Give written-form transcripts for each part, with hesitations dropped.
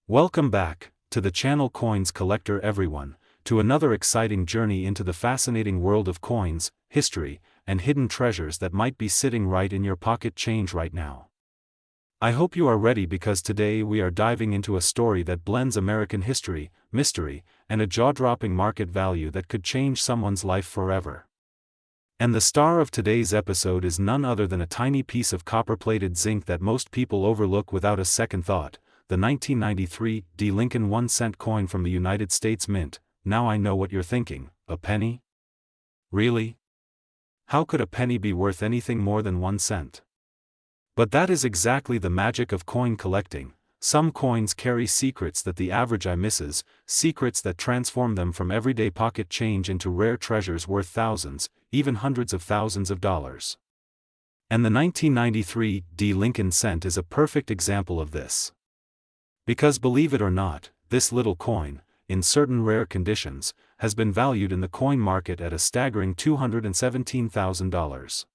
Welcome back, to the channel Coins Collector everyone, to another exciting journey into the fascinating world of coins, history, and hidden treasures that might be sitting right in your pocket change right now. I hope you are ready because today we are diving into a story that blends American history, mystery, and a jaw-dropping market value that could change someone's life forever. And the star of today's episode is none other than a tiny piece of copper-plated zinc that most people overlook without a second thought. The 1993 D. Lincoln 1-cent coin from the United States Mint. Now I know what you're thinking, a penny? Really? How could a penny be worth anything more than 1 cent? But that is exactly the magic of coin collecting. Some coins carry secrets that the average eye misses, secrets that transform them from everyday pocket change into rare treasures worth thousands, even hundreds of thousands of dollars. And the 1993 D. Lincoln cent is a perfect example of this. Because believe it or not, this little coin, in certain rare conditions, has been valued in the coin market at a staggering $217,000.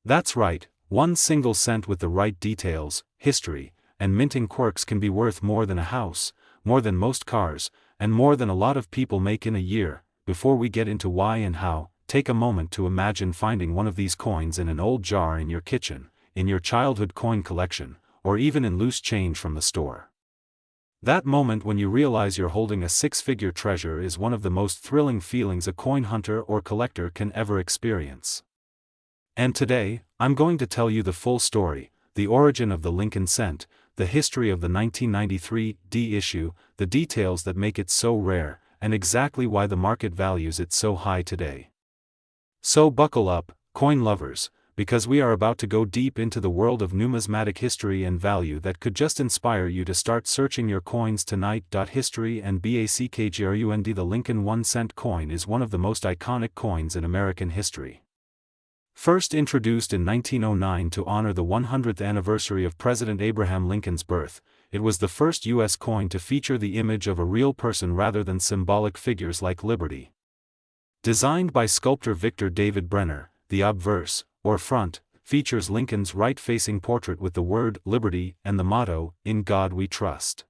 That's right, one single cent with the right details, history, and minting quirks can be worth more than a house, more than most cars, and more than a lot of people make in a year. Before we get into why and how, take a moment to imagine finding one of these coins in an old jar in your kitchen, in your childhood coin collection, or even in loose change from the store. That moment when you realize you're holding a six-figure treasure is one of the most thrilling feelings a coin hunter or collector can ever experience. And today, I'm going to tell you the full story, the origin of the Lincoln cent, the history of the 1993 D issue, the details that make it so rare, and exactly why the market values it so high today. So buckle up, coin lovers, because we are about to go deep into the world of numismatic history and value that could just inspire you to start searching your coins tonight. History and background. The Lincoln 1-cent coin is one of the most iconic coins in American history. First introduced in 1909 to honor the 100th anniversary of President Abraham Lincoln's birth, it was the first U.S. coin to feature the image of a real person rather than symbolic figures like Liberty. Designed by sculptor Victor David Brenner, the obverse, or front, features Lincoln's right-facing portrait with the word Liberty and the motto, "In God We Trust."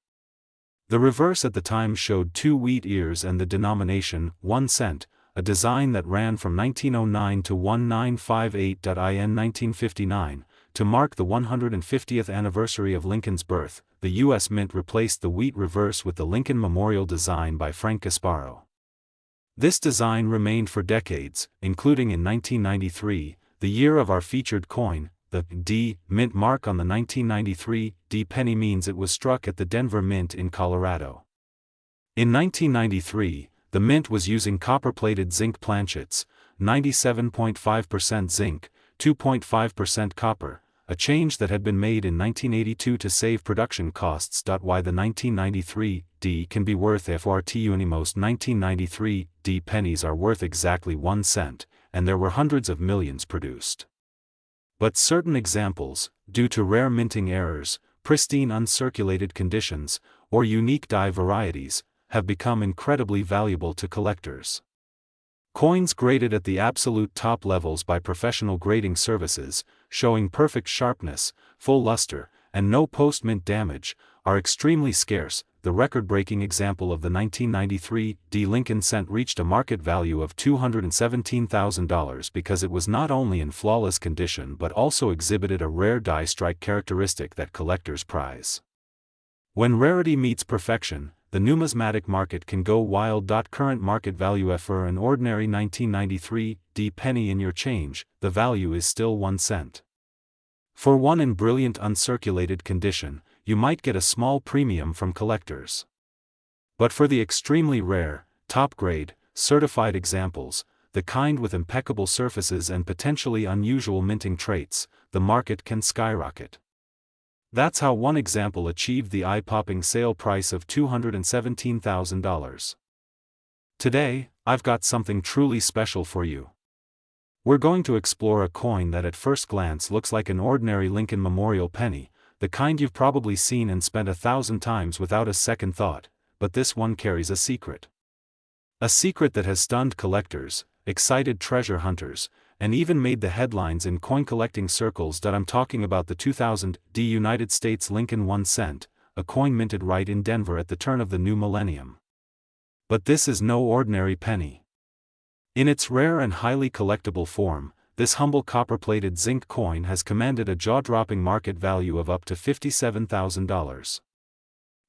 The reverse at the time showed 2 wheat ears and the denomination, 1 cent, a design that ran from 1909 to 1958. In 1959, to mark the 150th anniversary of Lincoln's birth, the U.S. Mint replaced the wheat reverse with the Lincoln Memorial design by Frank Gasparo. This design remained for decades, including in 1993, the year of our featured coin. The D Mint mark on the 1993 D penny means it was struck at the Denver Mint in Colorado. In 1993, the Mint was using copper-plated zinc planchets, 97.5% zinc, 2.5% copper, a change that had been made in 1982 to save production costs. Why the 1993 D can be worth FRTUNI. Most 1993 D pennies are worth exactly 1 cent, and there were hundreds of millions produced. But certain examples, due to rare minting errors, pristine uncirculated conditions, or unique die varieties, have become incredibly valuable to collectors. Coins graded at the absolute top levels by professional grading services, showing perfect sharpness, full luster, and no post-mint damage, are extremely scarce. The record-breaking example of the 1993 D. Lincoln cent reached a market value of $217,000 because it was not only in flawless condition but also exhibited a rare die strike characteristic that collectors prize. When rarity meets perfection, the numismatic market can go wild. Current market value for an ordinary 1993 D penny in your change, the value is still 1 cent. For one in brilliant uncirculated condition, you might get a small premium from collectors. But for the extremely rare, top-grade, certified examples, the kind with impeccable surfaces and potentially unusual minting traits, the market can skyrocket. That's how one example achieved the eye-popping sale price of $217,000. Today, I've got something truly special for you. We're going to explore a coin that at first glance looks like an ordinary Lincoln Memorial penny, the kind you've probably seen and spent 1,000 times without a second thought, but this one carries a secret. A secret that has stunned collectors, excited treasure hunters, and even made the headlines in coin collecting circles. I'm talking about the 2000 D United States Lincoln 1 cent, a coin minted right in Denver at the turn of the new millennium. But this is no ordinary penny. In its rare and highly collectible form, this humble copper-plated zinc coin has commanded a jaw-dropping market value of up to $57,000.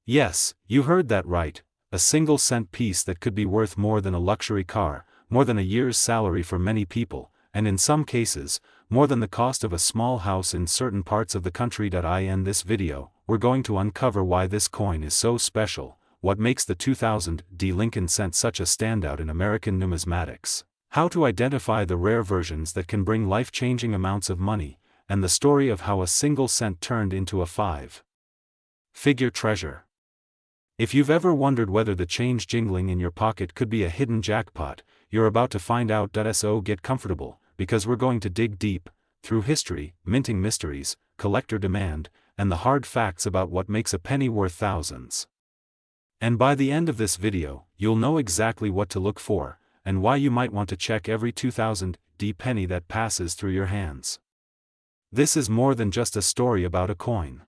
Yes, you heard that right, a single-cent piece that could be worth more than a luxury car, more than a year's salary for many people, and in some cases, more than the cost of a small house in certain parts of the country. In this video, we're going to uncover why this coin is so special, what makes the 2000 Lincoln cent such a standout in American numismatics, how to identify the rare versions that can bring life-changing amounts of money, and the story of how a single cent turned into a five-figure treasure. If you've ever wondered whether the change jingling in your pocket could be a hidden jackpot, you're about to find out. So get comfortable, because we're going to dig deep, through history, minting mysteries, collector demand, and the hard facts about what makes a penny worth thousands. And by the end of this video, you'll know exactly what to look for, and why you might want to check every 2000 penny that passes through your hands. This is more than just a story about a coin.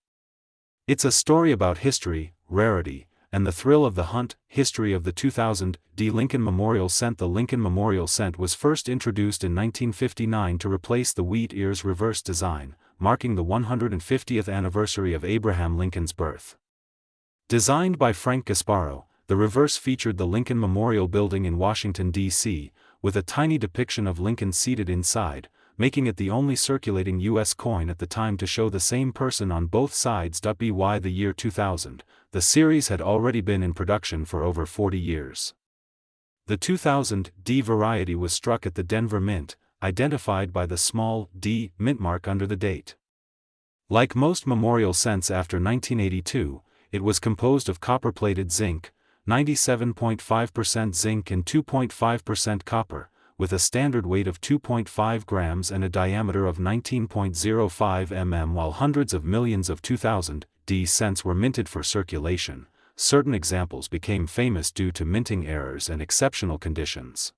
It's a story about history, rarity, and the thrill of the hunt. History of the 2000 Lincoln Memorial Cent. The Lincoln Memorial Cent was first introduced in 1959 to replace the wheat ears reverse design, marking the 150th anniversary of Abraham Lincoln's birth. Designed by Frank Gasparo, the reverse featured the Lincoln Memorial Building in Washington, D.C., with a tiny depiction of Lincoln seated inside, making it the only circulating U.S. coin at the time to show the same person on both sides. By the year 2000, the series had already been in production for over 40 years. The 2000 variety was struck at the Denver Mint, identified by the small d mint mark under the date. Like most memorial cents after 1982, it was composed of copper-plated zinc, 97.5% zinc and 2.5% copper, with a standard weight of 2.5 grams and a diameter of 19.05 mm. While hundreds of millions of 2000 cents were minted for circulation, certain examples became famous due to minting errors and exceptional conditions.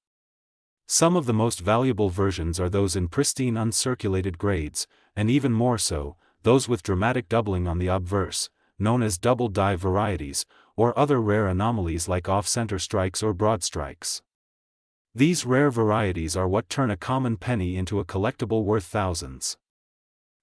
Some of the most valuable versions are those in pristine uncirculated grades, and even more so, those with dramatic doubling on the obverse, known as double die varieties, or other rare anomalies like off-center strikes or broad strikes. These rare varieties are what turn a common penny into a collectible worth thousands.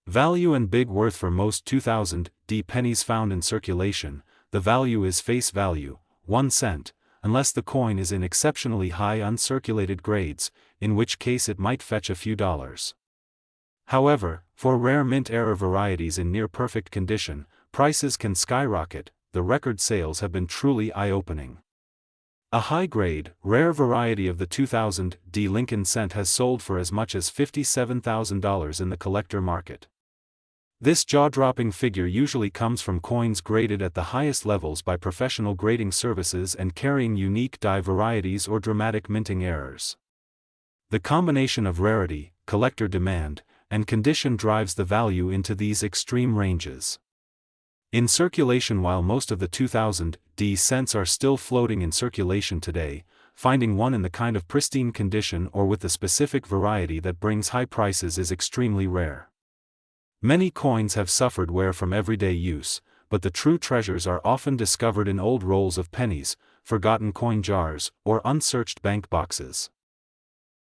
Value and big worth. For most 2000 pennies found in circulation, the value is face value, 1 cent, unless the coin is in exceptionally high uncirculated grades, in which case it might fetch a few dollars. However, for rare mint error varieties in near-perfect condition, prices can skyrocket. The record sales have been truly eye-opening. A high-grade, rare variety of the 2000 Lincoln cent has sold for as much as $57,000 in the collector market. This jaw-dropping figure usually comes from coins graded at the highest levels by professional grading services and carrying unique die varieties or dramatic minting errors. The combination of rarity, collector demand, and condition drives the value into these extreme ranges. In circulation. While most of the 2000 cents are still floating in circulation today, finding one in the kind of pristine condition or with the specific variety that brings high prices is extremely rare. Many coins have suffered wear from everyday use, but the true treasures are often discovered in old rolls of pennies, forgotten coin jars, or unsearched bank boxes.